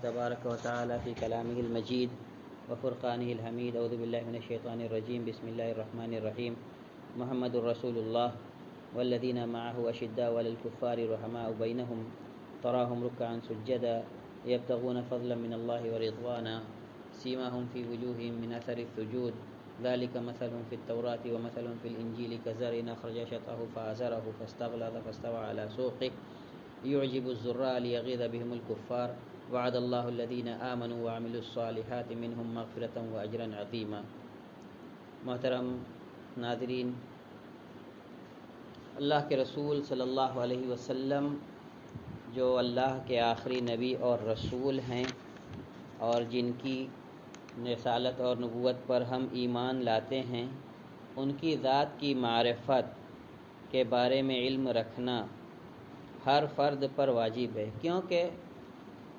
تبارك وتعالى في كلامه المجيد وفرقانه الحميد. أعوذ بالله من الشيطان الرجيم. بسم الله الرحمن الرحيم. محمد رسول الله والذين معه أشداء على الكفار رحماء بينهم تراهم ركعا سجدا يبتغون فضلا من الله ورضوانا سيماهم في وجوههم من أثر السجود ذلك مثلهم في التوراة ومثلهم في الإنجيل كزرع أخرج شطأه فآزره فاستغلظ فاستوى على سوقه يعجب الزراء ليغيظ بهم الكفار وعد الله الذين آمنوا وعملوا الصالحات منهم مغفرة وأجرا عظيما. محترم ناظرین، اللہ کے رسول صلی اللہ علیہ وسلم جو اللہ کے آخری نبی اور رسول ہیں اور جن کی رسالت اور نبوت پر ہم ایمان لاتے ہیں، ان کی ذات کی معرفت کے بارے میں علم رکھنا ہر فرد پر واجب ہے، کیونکہ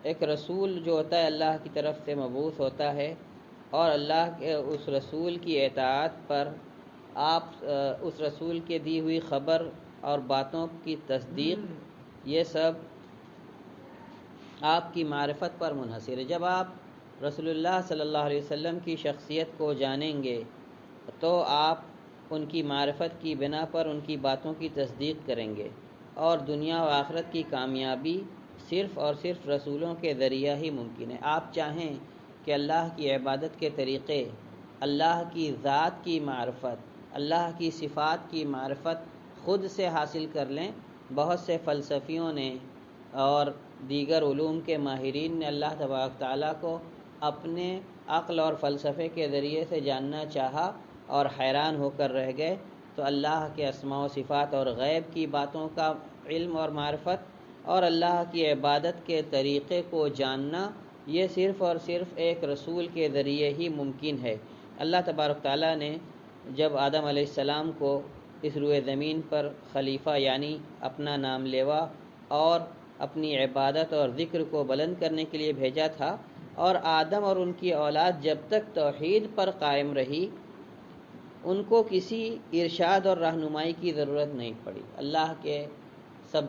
ایک رسول جو ہوتا ہے اللہ کی طرف سے مبعوث ہوتا ہے اور اللہ کے اس رسول کی اطاعت پر آپ اس رسول کے دی ہوئی خبر اور باتوں کی تصدیق، یہ سب آپ کی معرفت پر منحصر ہے۔ جب آپ رسول اللہ صلی اللہ علیہ وسلم کی شخصیت کو جانیں گے تو آپ ان کی معرفت کی بنا پر ان کی باتوں کی تصدیق کریں گے، اور دنیا و آخرت کی کامیابی صرف اور صرف رسولوں کے ذریعہ ہی ممکن ہے۔ آپ چاہیں کہ اللہ کی عبادت کے طریقے، اللہ کی ذات کی معرفت، اللہ کی صفات کی معرفت خود سے حاصل کر لیں۔ بہت سے فلسفیوں نے اور دیگر علوم کے ماہرین نے اللہ تبارک تعالیٰ کو اپنے عقل اور فلسفے کے ذریعے سے جاننا چاہا اور حیران ہو کر رہ گئے۔ تو اللہ کے اسماء و صفات اور غیب کی باتوں کا علم اور معرفت اور اللہ کی عبادت کے طریقے کو جاننا، یہ صرف اور صرف ایک رسول کے ذریعے ہی ممکن ہے۔ اللہ تبارک تعالیٰ نے جب آدم علیہ السلام کو اس روئے زمین پر خلیفہ یعنی اپنا نام لیوا اور اپنی عبادت اور ذکر کو بلند کرنے کے لیے بھیجا تھا، اور آدم اور ان کی اولاد جب تک توحید پر قائم رہی، ان کو کسی ارشاد اور رہنمائی کی ضرورت نہیں پڑی۔ اللہ کے سب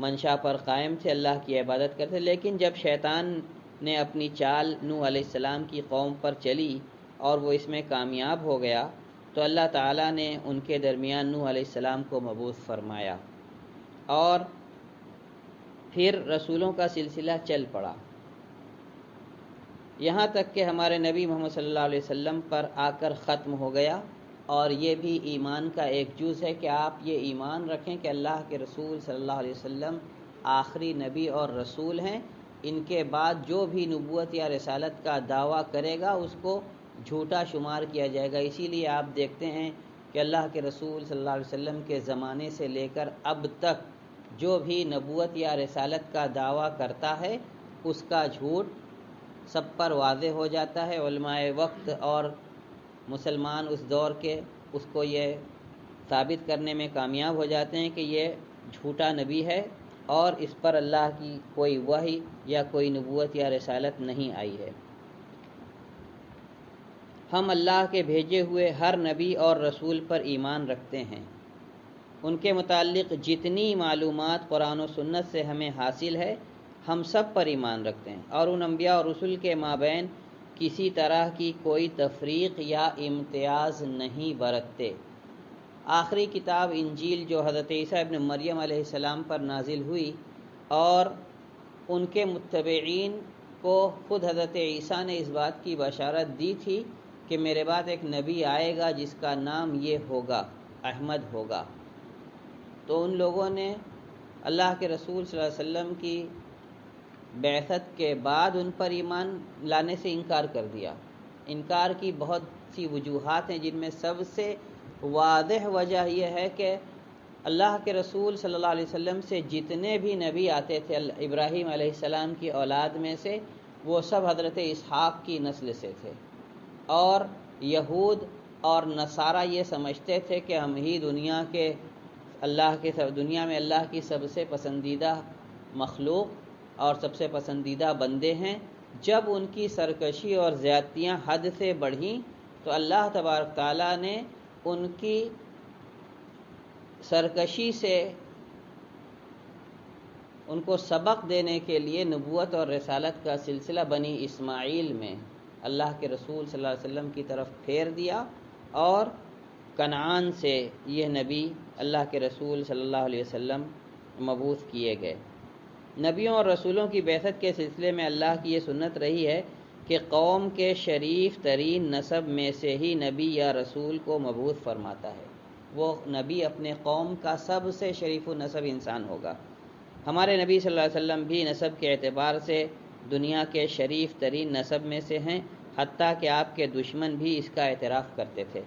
منشا پر قائم تھے، اللہ کی عبادت کرتے، لیکن جب شیطان نے اپنی چال نوح علیہ السلام کی قوم پر چلی اور وہ اس میں کامیاب ہو گیا، تو اللہ تعالیٰ نے ان کے درمیان نوح علیہ السلام کو مبعوث فرمایا، اور پھر رسولوں کا سلسلہ چل پڑا، یہاں تک کہ ہمارے نبی محمد صلی اللہ علیہ وسلم پر آ کر ختم ہو گیا۔ اور یہ بھی ایمان کا ایک جز ہے کہ آپ یہ ایمان رکھیں کہ اللہ کے رسول صلی اللہ علیہ وسلم آخری نبی اور رسول ہیں۔ ان کے بعد جو بھی نبوت یا رسالت کا دعویٰ کرے گا اس کو جھوٹا شمار کیا جائے گا۔ اسی لیے آپ دیکھتے ہیں کہ اللہ کے رسول صلی اللہ علیہ وسلم کے زمانے سے لے کر اب تک جو بھی نبوت یا رسالت کا دعویٰ کرتا ہے اس کا جھوٹ سب پر واضح ہو جاتا ہے۔ علماء وقت اور مسلمان اس دور کے اس کو یہ ثابت کرنے میں کامیاب ہو جاتے ہیں کہ یہ جھوٹا نبی ہے اور اس پر اللہ کی کوئی وحی یا کوئی نبوت یا رسالت نہیں آئی ہے۔ ہم اللہ کے بھیجے ہوئے ہر نبی اور رسول پر ایمان رکھتے ہیں۔ ان کے متعلق جتنی معلومات قرآن و سنت سے ہمیں حاصل ہے ہم سب پر ایمان رکھتے ہیں، اور ان انبیاء اور رسول کے مابین کسی طرح کی کوئی تفریق یا امتیاز نہیں برتتے۔ آخری کتاب انجیل جو حضرت عیسیٰ ابن مریم علیہ السلام پر نازل ہوئی، اور ان کے متبعین کو خود حضرت عیسیٰ نے اس بات کی بشارت دی تھی کہ میرے بعد ایک نبی آئے گا جس کا نام یہ ہوگا، احمد ہوگا۔ تو ان لوگوں نے اللہ کے رسول صلی اللہ علیہ وسلم کی بعثت کے بعد ان پر ایمان لانے سے انکار کر دیا۔ انکار کی بہت سی وجوہات ہیں، جن میں سب سے واضح وجہ یہ ہے کہ اللہ کے رسول صلی اللہ علیہ وسلم سے جتنے بھی نبی آتے تھے ابراہیم علیہ السلام کی اولاد میں سے، وہ سب حضرت اسحاق کی نسل سے تھے، اور یہود اور نصارہ یہ سمجھتے تھے کہ ہم ہی دنیا میں اللہ کی سب سے پسندیدہ مخلوق اور سب سے پسندیدہ بندے ہیں۔ جب ان کی سرکشی اور زیادتیاں حد سے بڑھیں تو اللہ تبارک تعالیٰ نے ان کی سرکشی سے ان کو سبق دینے کے لیے نبوت اور رسالت کا سلسلہ بنی اسماعیل میں اللہ کے رسول صلی اللہ علیہ وسلم کی طرف پھیر دیا، اور کنعان سے یہ نبی اللہ کے رسول صلی اللہ علیہ وسلم مبعوث کیے گئے۔ نبیوں اور رسولوں کی بعثت کے سلسلے میں اللہ کی یہ سنت رہی ہے کہ قوم کے شریف ترین نسب میں سے ہی نبی یا رسول کو مبعوث فرماتا ہے۔ وہ نبی اپنے قوم کا سب سے شریف النسب انسان ہوگا۔ ہمارے نبی صلی اللہ علیہ وسلم بھی نسب کے اعتبار سے دنیا کے شریف ترین نسب میں سے ہیں، حتیٰ کہ آپ کے دشمن بھی اس کا اعتراف کرتے تھے۔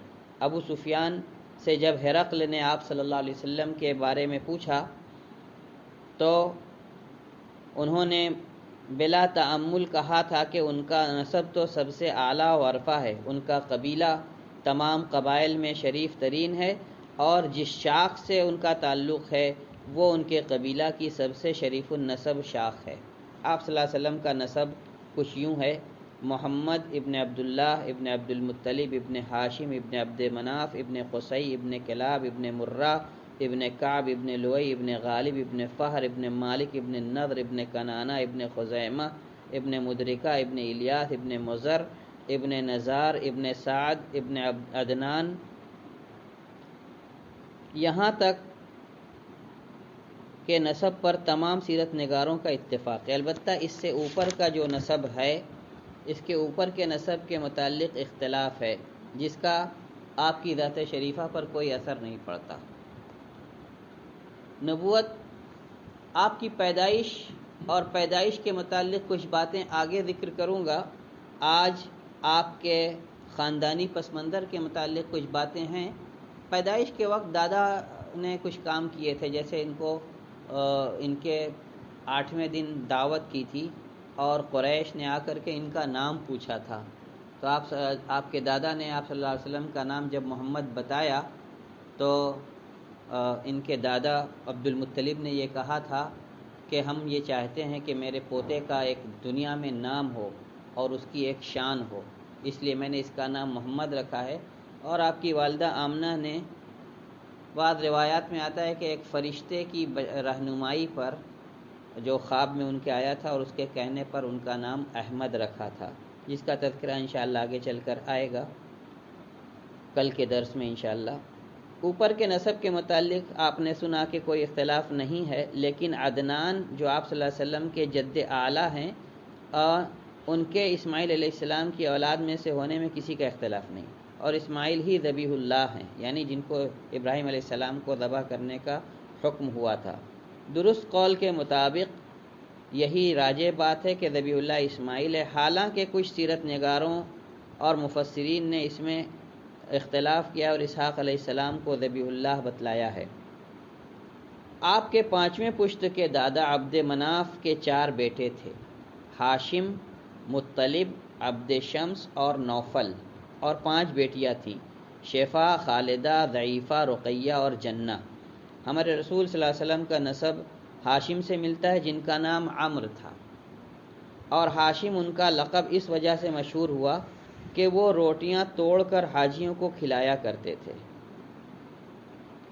ابو سفیان سے جب ہرقل نے آپ صلی اللہ علیہ وسلم کے بارے میں پوچھا تو انہوں نے بلا تأمل کہا تھا کہ ان کا نسب تو سب سے اعلیٰ و ارفع ہے، ان کا قبیلہ تمام قبائل میں شریف ترین ہے، اور جس شاخ سے ان کا تعلق ہے وہ ان کے قبیلہ کی سب سے شریف النسب شاخ ہے۔ آپ صلی اللہ علیہ وسلم کا نسب کچھ یوں ہے: محمد ابن عبداللہ ابن عبد المطلب ابن ہاشم ابن عبد مناف ابن قصی ابن کلاب ابن مرہ ابن کعب ابن لؤی ابن غالب ابن فہر ابن مالک ابن نضر ابن کنانہ ابن خزیمہ ابن مدرکہ ابن الیاس ابن مضر ابن نزار ابن سعد ابن عدنان، یہاں تک کہ نسب پر تمام سیرت نگاروں کا اتفاق ہے۔ البتہ اس سے اوپر کا جو نسب ہے، اس کے اوپر کے نسب کے متعلق اختلاف ہے، جس کا آپ کی ذات شریفہ پر کوئی اثر نہیں پڑتا۔ نبوت، آپ کی پیدائش اور پیدائش کے متعلق کچھ باتیں آگے ذکر کروں گا۔ آج آپ کے خاندانی پس منظر کے متعلق کچھ باتیں ہیں۔ پیدائش کے وقت دادا نے کچھ کام کیے تھے، جیسے ان کے 8ویں دن دعوت کی تھی اور قریش نے آ کر کے ان کا نام پوچھا تھا، تو آپ کے دادا نے آپ صلی اللہ علیہ وسلم کا نام جب محمد بتایا تو ان کے دادا عبد المطلب نے یہ کہا تھا کہ ہم یہ چاہتے ہیں کہ میرے پوتے کا ایک دنیا میں نام ہو اور اس کی ایک شان ہو، اس لیے میں نے اس کا نام محمد رکھا ہے۔ اور آپ کی والدہ آمنہ نے، بعض روایات میں آتا ہے کہ ایک فرشتے کی رہنمائی پر جو خواب میں ان کے آیا تھا اور اس کے کہنے پر ان کا نام احمد رکھا تھا، جس کا تذکرہ انشاءاللہ آگے چل کر آئے گا کل کے درس میں انشاءاللہ۔ اوپر کے نسب کے متعلق آپ نے سنا کہ کوئی اختلاف نہیں ہے، لیکن عدنان جو آپ صلی اللہ علیہ وسلم کے جد اعلیٰ ہیں، ان کے اسماعیل علیہ السلام کی اولاد میں سے ہونے میں کسی کا اختلاف نہیں، اور اسماعیل ہی ذبیح اللہ ہیں، یعنی جن کو ابراہیم علیہ السلام کو ذبح کرنے کا حکم ہوا تھا۔ درست قول کے مطابق یہی راجح بات ہے کہ ذبیح اللہ اسماعیل ہے، حالانکہ کچھ سیرت نگاروں اور مفسرین نے اس میں اختلاف کیا اور اسحاق علیہ السلام کو ذبیح اللہ بتلایا ہے۔ آپ کے 5ویں پشت کے دادا عبد مناف کے 4 بیٹے تھے: ہاشم، مطلب، عبد شمس اور نوفل، اور 5 بیٹیاں تھیں: شیفا، خالدہ، ضعیفہ، رقیہ اور جنہ۔ ہمارے رسول صلی اللہ علیہ وسلم کا نسب ہاشم سے ملتا ہے، جن کا نام عمرو تھا، اور ہاشم ان کا لقب اس وجہ سے مشہور ہوا کہ وہ روٹیاں توڑ کر حاجیوں کو کھلایا کرتے تھے۔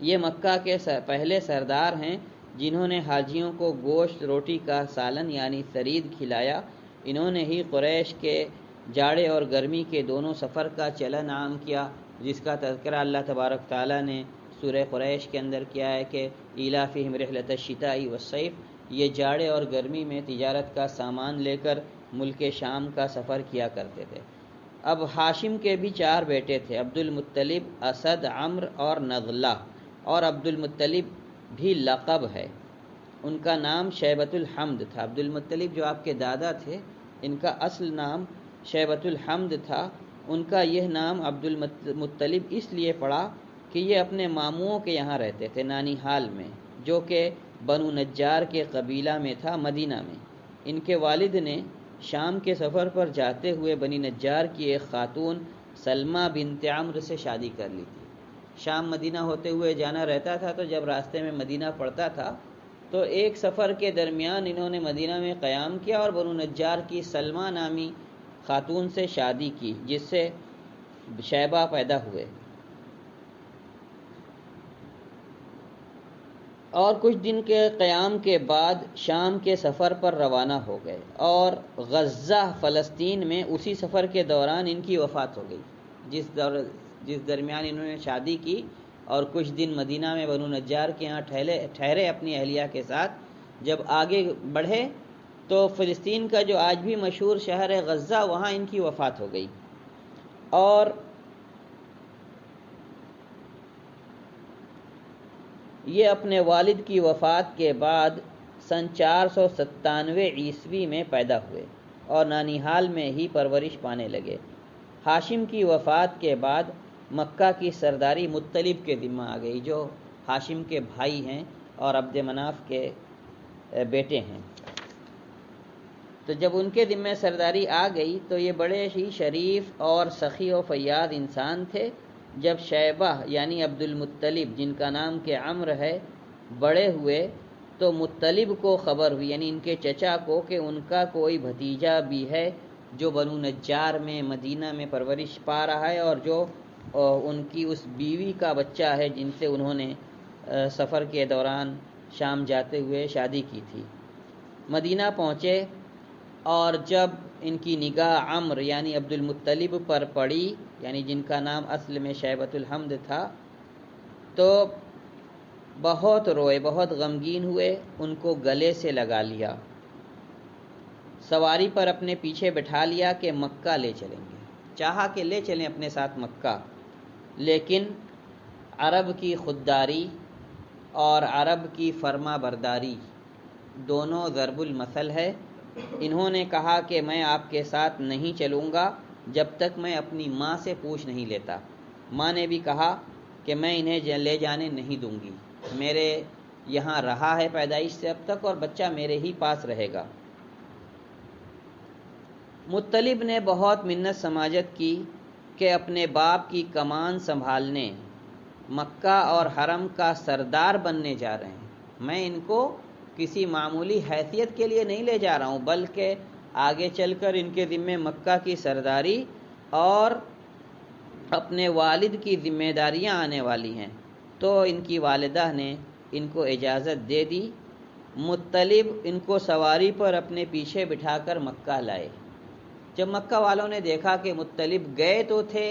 یہ مکہ کے پہلے سردار ہیں جنہوں نے حاجیوں کو گوشت روٹی کا سالن یعنی ثرید کھلایا۔ انہوں نے ہی قریش کے جاڑے اور گرمی کے دونوں سفر کا چلن عام کیا، جس کا تذکرہ اللہ تبارک تعالیٰ نے سورہ قریش کے اندر کیا ہے کہ ایلافہم رحلۃ الشتاء والصیف، یہ جاڑے اور گرمی میں تجارت کا سامان لے کر ملک شام کا سفر کیا کرتے تھے۔ اب ہاشم کے بھی 4 بیٹے تھے: عبد المطلب، اسد، عمرو اور نضلہ، اور عبد المطلب بھی لقب ہے، ان کا نام شیبۃ الحمد تھا۔ عبد المطلب جو آپ کے دادا تھے، ان کا اصل نام شیبۃ الحمد تھا۔ ان کا یہ نام عبد المطلب اس لیے پڑا کہ یہ اپنے ماموؤں کے یہاں رہتے تھے، نانی حال میں، جو کہ بنو نجار کے قبیلہ میں تھا، مدینہ میں۔ ان کے والد نے شام کے سفر پر جاتے ہوئے بنی نجار کی ایک خاتون سلمہ بنت عمرو سے شادی کر لی تھی۔ شام مدینہ ہوتے ہوئے جانا رہتا تھا، تو جب راستے میں مدینہ پڑتا تھا تو ایک سفر کے درمیان انہوں نے مدینہ میں قیام کیا اور بنو نجار کی سلمہ نامی خاتون سے شادی کی، جس سے شیبہ پیدا ہوئے۔ اور کچھ دن کے قیام کے بعد شام کے سفر پر روانہ ہو گئے، اور غزہ فلسطین میں اسی سفر کے دوران ان کی وفات ہو گئی۔ جس درمیان انہوں نے شادی کی اور کچھ دن مدینہ میں بنو نجار کے ہاں ٹھہرے اپنی اہلیہ کے ساتھ، جب آگے بڑھے تو فلسطین کا جو آج بھی مشہور شہر ہے غزہ، وہاں ان کی وفات ہو گئی۔ اور یہ اپنے والد کی وفات کے بعد سن 497 عیسوی میں پیدا ہوئے اور نانیہال میں ہی پرورش پانے لگے۔ ہاشم کی وفات کے بعد مکہ کی سرداری مطلب کے ذمہ آ گئی، جو ہاشم کے بھائی ہیں اور عبد مناف کے بیٹے ہیں۔ تو جب ان کے ذمہ سرداری آ گئی تو یہ بڑے ہی شریف اور سخی و فیاض انسان تھے۔ جب شیبہ یعنی عبد المطلب، جن کا نام کہ عمرو ہے، بڑے ہوئے تو مطلب کو خبر ہوئی، یعنی ان کے چچا کو، کہ ان کا کوئی بھتیجا بھی ہے جو بنو نجار میں مدینہ میں پرورش پا رہا ہے، اور جو ان کی اس بیوی کا بچہ ہے جن سے انہوں نے سفر کے دوران شام جاتے ہوئے شادی کی تھی۔ مدینہ پہنچے اور جب ان کی نگاہ عمرو یعنی عبد المطلب پر پڑی، یعنی جن کا نام اصل میں شیبۃ الحمد تھا، تو بہت روئے، بہت غمگین ہوئے، ان کو گلے سے لگا لیا، سواری پر اپنے پیچھے بٹھا لیا کہ مکہ لے چلیں گے، چاہا کہ لے چلیں اپنے ساتھ مکہ، لیکن عرب کی خودداری اور عرب کی فرما برداری دونوں ضرب المثل ہے۔ انہوں نے کہا کہ میں آپ کے ساتھ نہیں چلوں گا جب تک میں اپنی ماں سے پوچھ نہیں لیتا۔ ماں نے بھی کہا کہ میں انہیں لے جانے نہیں دوں گی، میرے یہاں رہا ہے پیدائش سے اب تک، اور بچہ میرے ہی پاس رہے گا۔ مطلب نے بہت منت سماجت کی کہ اپنے باپ کی کمان سنبھالنے مکہ اور حرم کا سردار بننے جا رہے ہیں، میں ان کو کسی معمولی حیثیت کے لیے نہیں لے جا رہا ہوں، بلکہ آگے چل کر ان کے ذمے مکہ کی سرداری اور اپنے والد کی ذمہ داریاں آنے والی ہیں۔ تو ان کی والدہ نے ان کو اجازت دے دی۔ مطلب ان کو سواری پر اپنے پیچھے بٹھا کر مکہ لائے۔ جب مکہ والوں نے دیکھا کہ مطلب گئے تو تھے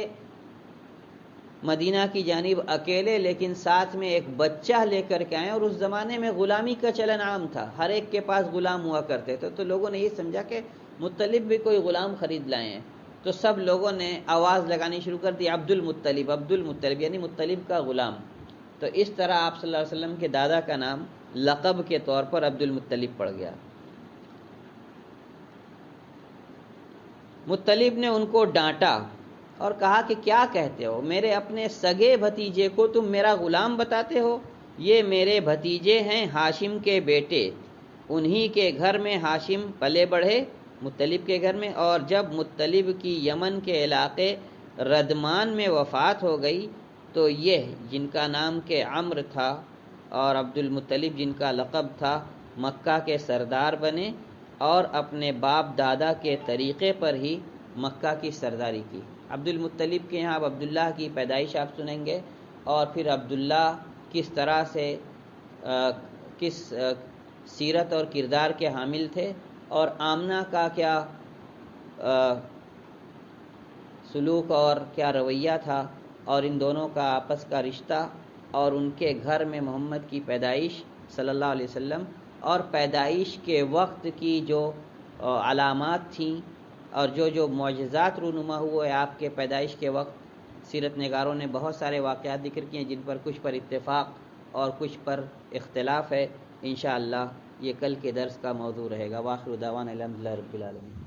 مدینہ کی جانب اکیلے، لیکن ساتھ میں ایک بچہ لے کر کے آئے، اور اس زمانے میں غلامی کا چلن عام تھا، ہر ایک کے پاس غلام ہوا کرتے تھے، تو لوگوں نے یہ سمجھا کہ مطلب بھی کوئی غلام خرید لائے ہیں، تو سب لوگوں نے آواز لگانی شروع کر دی، عبد المطلب، عبد المطلب، یعنی مطلب کا غلام۔ تو اس طرح آپ صلی اللہ علیہ وسلم کے دادا کا نام لقب کے طور پر عبد المطلب پڑ گیا۔ مطلب نے ان کو ڈانٹا اور کہا کہ کیا کہتے ہو، میرے اپنے سگے بھتیجے کو تم میرا غلام بتاتے ہو؟ یہ میرے بھتیجے ہیں ہاشم کے بیٹے، انہی کے گھر میں ہاشم پلے بڑھے، مطلب کے گھر میں، اور جب مطلب کی یمن کے علاقے ردمان میں وفات ہو گئی تو یہ جن کا نام کہ عمرو تھا اور عبد المطلب جن کا لقب تھا، مکہ کے سردار بنے اور اپنے باپ دادا کے طریقے پر ہی مکہ کی سرداری کی۔ عبد المطلب کے یہاں اب عبداللہ کی پیدائش آپ سنیں گے، اور پھر عبداللہ کس طرح سے کس سیرت اور کردار کے حامل تھے، اور آمنہ کا کیا سلوک اور کیا رویہ تھا، اور ان دونوں کا آپس کا رشتہ، اور ان کے گھر میں محمد کی پیدائش صلی اللہ علیہ وسلم، اور پیدائش کے وقت کی جو علامات تھیں اور جو معجزات رونما ہوئے آپ کے پیدائش کے وقت، سیرت نگاروں نے بہت سارے واقعات ذکر کیے جن پر کچھ پر اتفاق اور کچھ پر اختلاف ہے۔ انشاءاللہ یہ کل کے درس کا موضوع رہے گا۔ وآخر دعوانا الحمدللہ رب العالمین۔